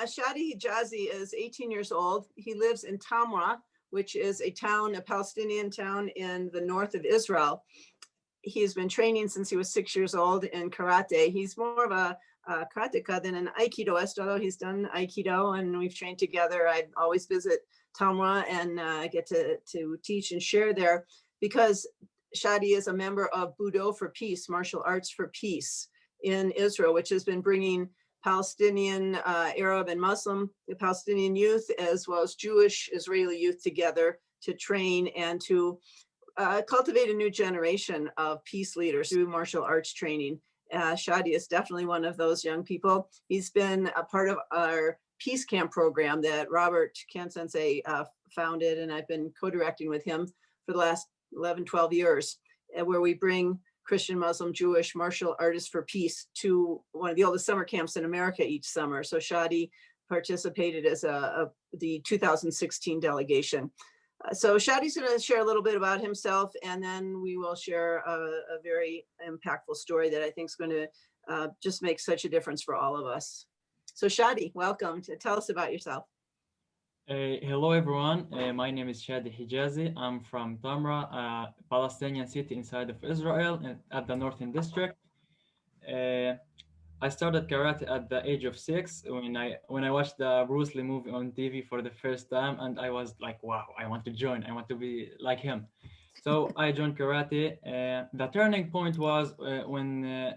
Shady Hijazy is 18 years old. He lives in Tamra, which is a Palestinian town in the north of Israel. He's been training since he was 6 years old in karate. He's more of a karateka than an aikidoist, although he's done aikido and we've trained together. I always visit Tamra and I get to teach and share there because Shady is a member of Budo for Peace, martial arts for peace in Israel, which has been bringing Palestinian, Arab and Muslim, the Palestinian youth, as well as Jewish Israeli youth together to train and to cultivate a new generation of peace leaders through martial arts training. Shady is definitely one of those young people. He's been a part of our peace camp program that Robert Ken Sensei founded, and I've been co-directing with him for the last 11, 12 years, where we bring Christian, Muslim, Jewish martial artists for peace to one of the oldest summer camps in America each summer. So Shady participated as the 2016 delegation. So Shady's going to share a little bit about himself, and then we will share a very impactful story that I think is going to just make such a difference for all of us. So Shady, welcome. Tell us about yourself. Hello everyone, my name is Shady Hijazy. I'm from Tamra, a Palestinian city inside of Israel at the Northern District. I started karate at the age of 6 when I watched the Bruce Lee movie on TV for the first time, and I was like, wow, I want to join. I want to be like him. So I joined karate. The turning point was when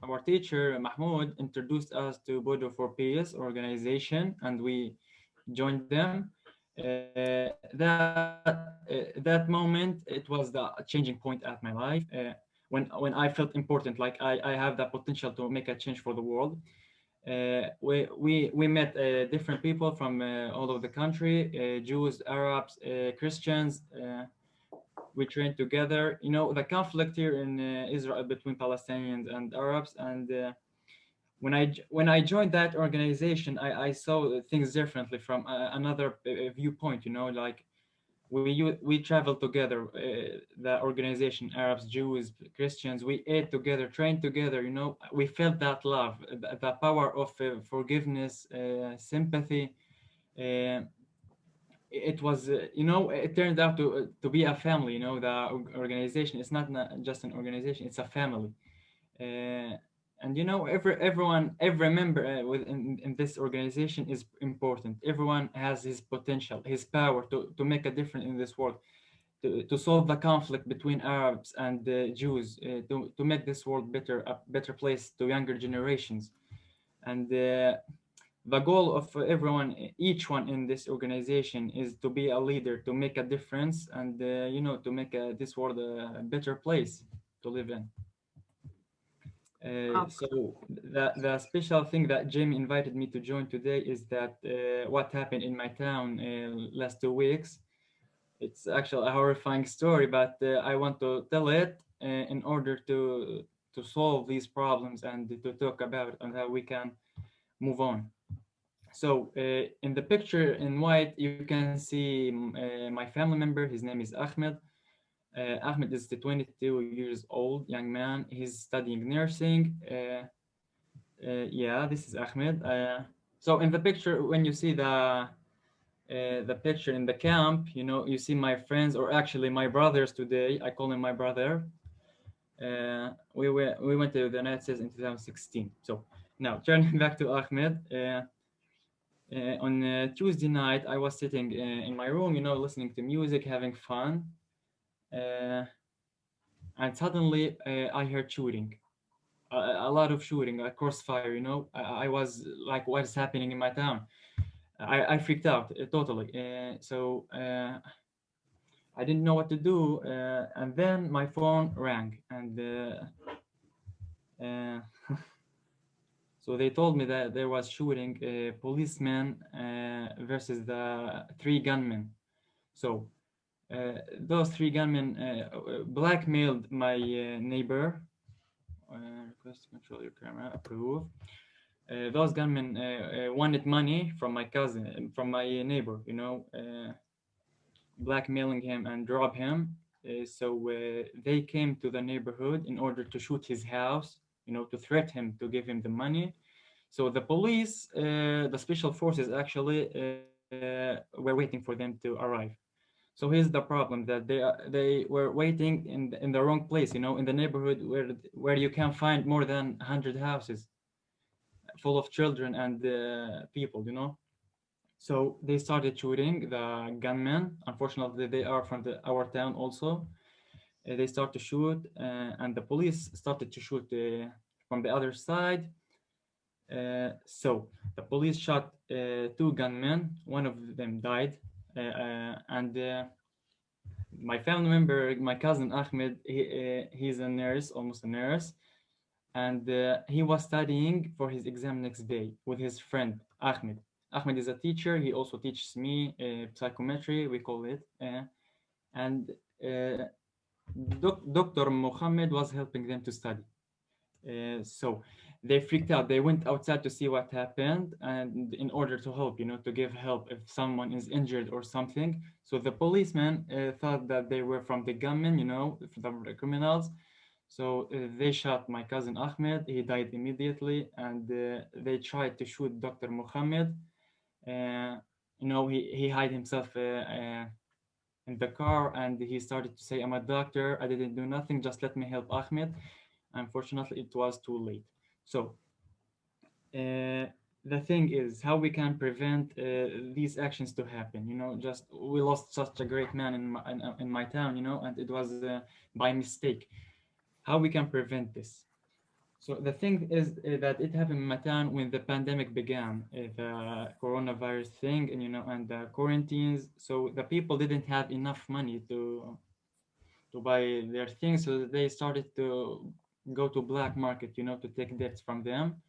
our teacher Mahmoud introduced us to Budo for Peace organization, and we joined them. That moment, it was the changing point at my life. When I felt important, like I have the potential to make a change for the world. We met different people from all over the country, Jews, Arabs, Christians. We trained together. You know, the conflict here in Israel between Palestinians and Arabs, and when I joined that organization, I saw things differently from another viewpoint. You know, like we traveled together, the organization, Arabs, Jews, Christians. We ate together, trained together. You know, we felt that love, the power of forgiveness, sympathy. Uh, it was, you know, it turned out to be a family. You know, the organization. It's not just an organization; it's a family. Uh, and you know, every member in this organization is important. Everyone has his potential, his power to make a difference in this world, to solve the conflict between Arabs and Jews, to make this world a better place to younger generations. And the goal of everyone, each one in this organization, is to be a leader, to make a difference, and you know, to make this world a better place to live in. So the special thing that Jamie invited me to join today is that what happened in my town last 2 weeks. It's actually a horrifying story, but I want to tell it in order to solve these problems and to talk about it and how we can move on. So in the picture in white, you can see my family member. His name is Ahmed. Ahmed is the 22 years old young man. He's studying nursing. Yeah, this is Ahmed. So in the picture, when you see the picture in the camp, you know, you see my friends, or actually my brothers today. I call him my brother. We went to the United States in 2016. So now turning back to Ahmed. On Tuesday night, I was sitting in my room, you know, listening to music, having fun. Uh, and suddenly I heard shooting, a lot of shooting, a crossfire. You know, I was like, what is happening in my town? I freaked out totally. I didn't know what to do, and then my phone rang, and uh, so they told me that there was shooting, policemen versus the three gunmen. So those three gunmen blackmailed my neighbor. Request to control your camera, approve. Those gunmen wanted money from my cousin, from my neighbor, you know, blackmailing him and rob him. So they came to the neighborhood in order to shoot his house, you know, to threat him to give him the money. So the police, the special forces actually were waiting for them to arrive. So here's the problem that they were waiting in the wrong place, in the neighborhood where you can find more than 100 houses full of children and people. So they started shooting the gunmen. Unfortunately, they are from our town also. They start to shoot, and the police started to shoot from the other side. So the police shot two gunmen. One of them died, and my family member, my cousin Ahmed, he's a nurse, almost a nurse, and he was studying for his exam next day with his friend Ahmed. Ahmed is a teacher. He also teaches me psychometry, we call it, and uh, Dr. Mohammed was helping them to study. So they freaked out. They went outside to see what happened, and in order to help, to give help if someone is injured or something. So the policemen thought that they were from the gunmen, from the criminals. So they shot my cousin Ahmed. He died immediately, and they tried to shoot Dr. Mohammed. Uh, he hid himself in the car, and he started to say, "I'm a doctor. I didn't do nothing. Just let me help Ahmed." Unfortunately, it was too late. So the thing is how we can prevent these actions to happen. Just we lost such a great man in my town, and it was by mistake. How we can prevent this? So the thing is that it happened in my town when the pandemic began, the coronavirus thing, and the quarantines. So the people didn't have enough money to buy their things, so they started to go to black market, to take debts from them.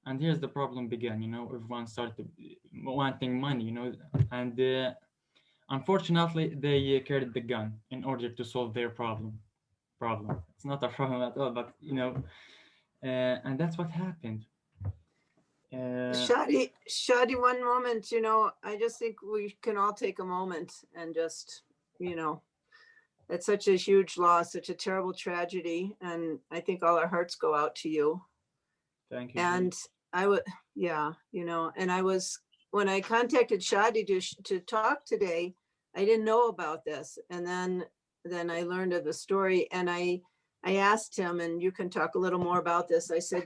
And here's the problem began. Everyone started wanting money, and unfortunately they carried the gun in order to solve their problem. It's not a problem at all, but and that's what happened. uh, Shadi, one moment, I just think we can all take a moment and just, you know, it's such a huge loss, such a terrible tragedy. And I think all our hearts go out to you. Thank you, Julie. And I would, yeah, and when I contacted Shadi to talk today, I didn't know about this. And then I learned of the story, and I asked him, and you can talk a little more about this. I said,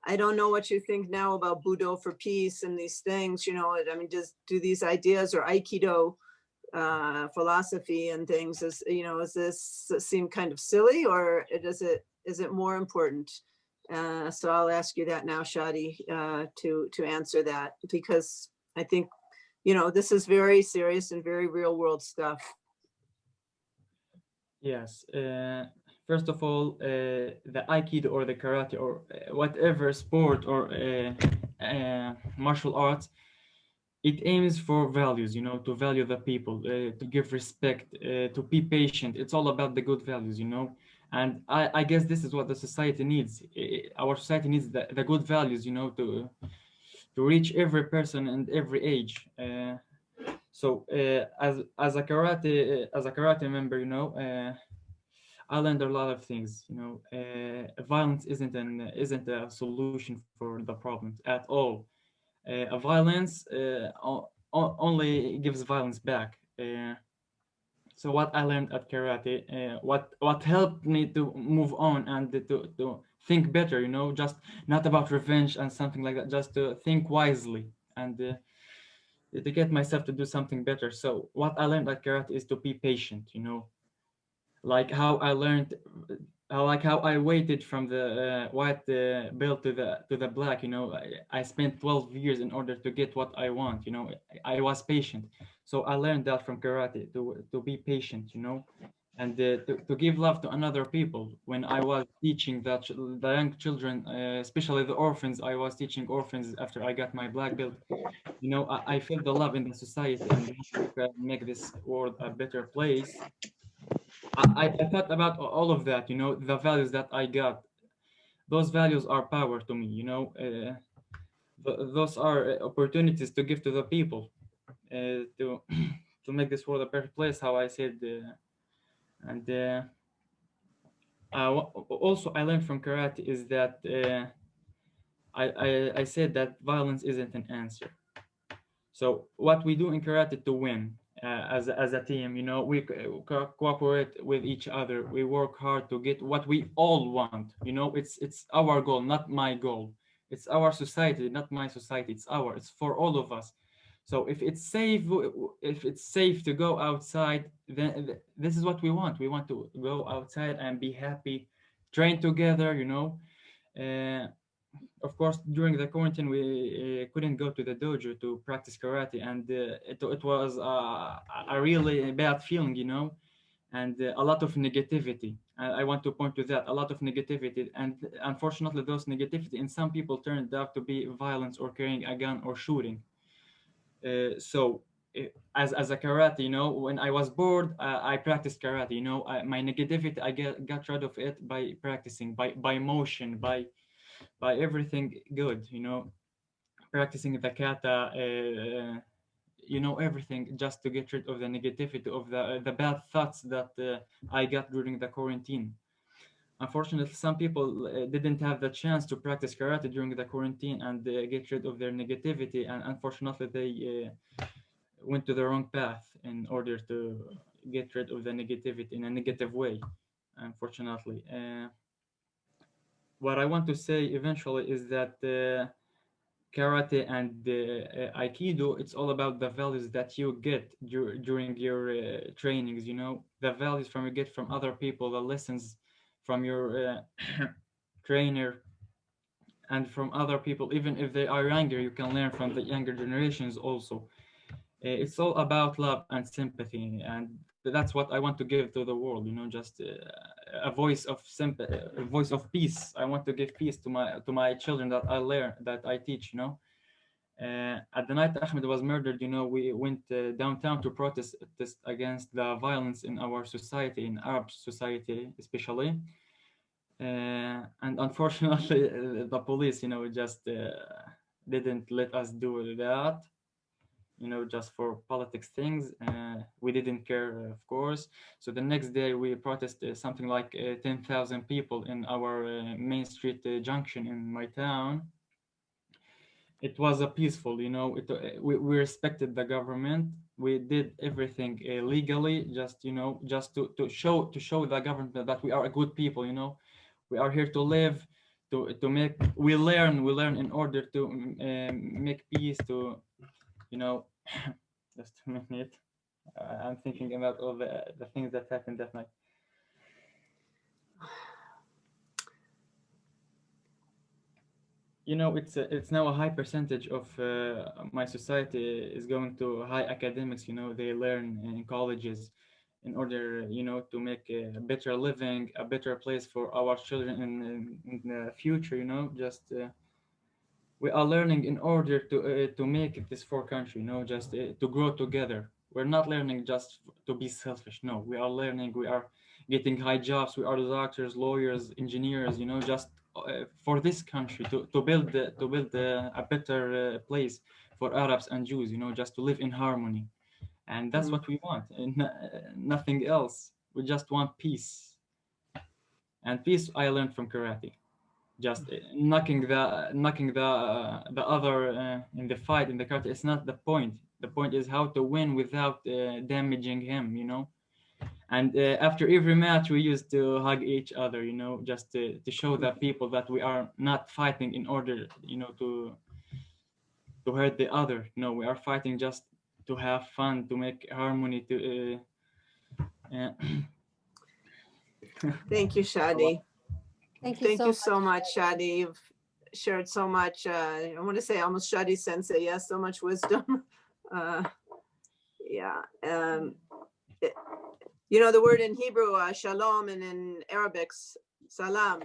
I don't know what you think now about Budo for peace and these things, I mean, just do these ideas or Aikido philosophy and things, is this seem kind of silly, or is it more important? So I'll ask you that now, Shadi, to answer that, because I think this is very serious and very real world stuff. Yes. First of all, the aikido or the karate or whatever sport or martial arts, it aims for values, to value the people, to give respect, to be patient. It's all about the good values, and I guess this is what the society needs. Our society needs the good values, to reach every person and every age. So as a karate member, I learned a lot of things. Violence isn't a solution for the problems at all. Violence only gives violence back. So what I learned at karate, what helped me to move on and to think better, just not about revenge and something like that, just to think wisely and to get myself to do something better. So what I learned at karate is to be patient, like how I learned, like how I waited from the white belt to the black. I spent 12 years in order to get what I want. I was patient, so I learned that from karate to be patient. And to give love to another people. When I was teaching the young children, especially the orphans, I was teaching orphans after I got my black belt. I feel the love in the society and how we can make this world a better place. I thought about all of that, the values that I got. Those values are power to me, those are opportunities to give to the people, to to make this world a better place, how I said. And Also, I learned from karate is that I said that violence isn't an answer. So what we do in karate to win, as a team, we cooperate with each other. We work hard to get what we all want. It's our goal, not my goal. It's our society, not my society. It's it's for all of us. So if it's safe to go outside, then this is what we want. We want to go outside and be happy, train together. Uh, of course, during the quarantine, we couldn't go to the dojo to practice karate, and it was a really bad feeling, and a lot of negativity. I want to point to that, a lot of negativity, and unfortunately, those negativity in some people turned out to be violence or carrying a gun or shooting. So. As a karate, when I was bored, I practiced karate. My negativity, I got rid of it by practicing, by motion, by everything good, practicing the kata, everything just to get rid of the negativity of the bad thoughts that I got during the quarantine. Unfortunately, some people didn't have the chance to practice karate during the quarantine and get rid of their negativity, and unfortunately, they went to the wrong path in order to get rid of the negativity in a negative way. Unfortunately, what I want to say eventually is that karate and aikido, it's all about the values that you get during your trainings, the values from you get from other people, the lessons from your trainer and from other people. Even if they are younger, you can learn from the younger generations also. It's all about love and sympathy, and that's what I want to give to the world, just a voice of sympathy, a voice of peace. I want to give peace to my children that I learn, that I teach. At the night Ahmed was murdered, we went downtown to protest against the violence in our society, in Arab society especially. And unfortunately, the police, just didn't let us do that, just for politics things. We didn't care, of course. So the next day we protested something like 10,000 people in our main street junction in my town. It was a peaceful, we respected the government. We did everything legally, just just to show the government that we are a good people. We are here to live, to make, we learn in order to make peace, to you know just a minute. I'm thinking about all the things that happened that night. It's now a high percentage of my society is going to high academics. They learn in colleges in order, to make a better living, a better place for our children in the future. Just we are learning in order to make it this for country. Just to grow together. We're not learning just to be selfish. No, we are learning. We are getting high jobs. We are doctors, lawyers, engineers. Just for this country, to build a better place for Arabs and Jews. Just to live in harmony, and that's what we want, and nothing else. We just want peace, and peace I learned from karate. Just knocking the other in the fight in the karate. It's not the point. The point is how to win without damaging him. And after every match, we used to hug each other, just to show the people that we are not fighting in order, to hurt the other. No, we are fighting just to have fun, to make harmony, to. Thank you, Shady. Thank you Thank so you much. so much, Shady. You've shared so much. I want to say almost Shady Sensei. Yes, so much wisdom. Yeah. The word in Hebrew, shalom, and in Arabic, salam,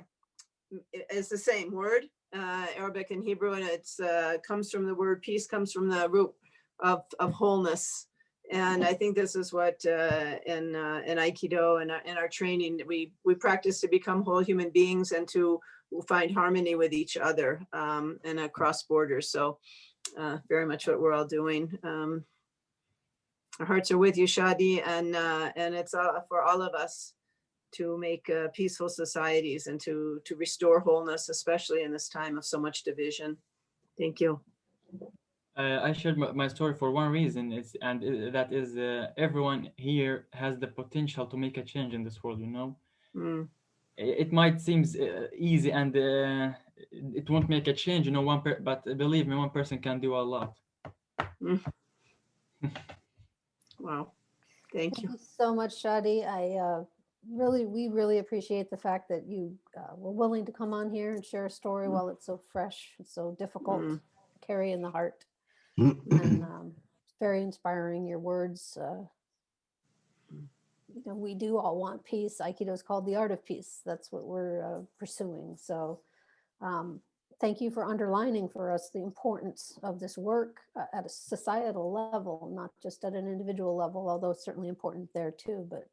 is the same word, Arabic and Hebrew, and it's comes from the word peace, comes from the root of wholeness. And I think this is what in Aikido and in our training, we practice to become whole human beings and to find harmony with each other and across borders. So very much what we're all doing. Our hearts are with you, Shadi, and it's for all of us. to make peaceful societies and to restore wholeness, especially in this time of so much division. Thank you. I shared my story for one reason, that is everyone here has the potential to make a change in this world. You know, Mm, it might seem easy and it won't make a change. You know, but believe me, one person can do a lot. mm. Wow. Thank Thank you. you so much, Shadi. We really appreciate the fact that you were willing to come on here and share a story while it's so fresh, it's so difficult to carry in the heart. And it's very inspiring. Your words, we do all want peace. Aikido is called the art of peace. That's what we're pursuing. So thank you for underlining for us the importance of this work at a societal level, not just at an individual level, although it's certainly important there too. But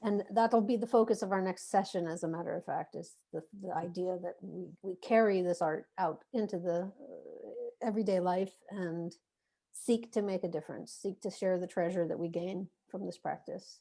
and that'll be the focus of our next session, as a matter of fact, is the idea that we carry this art out into the everyday life and seek to make a difference, seek to share the treasure that we gain from this practice.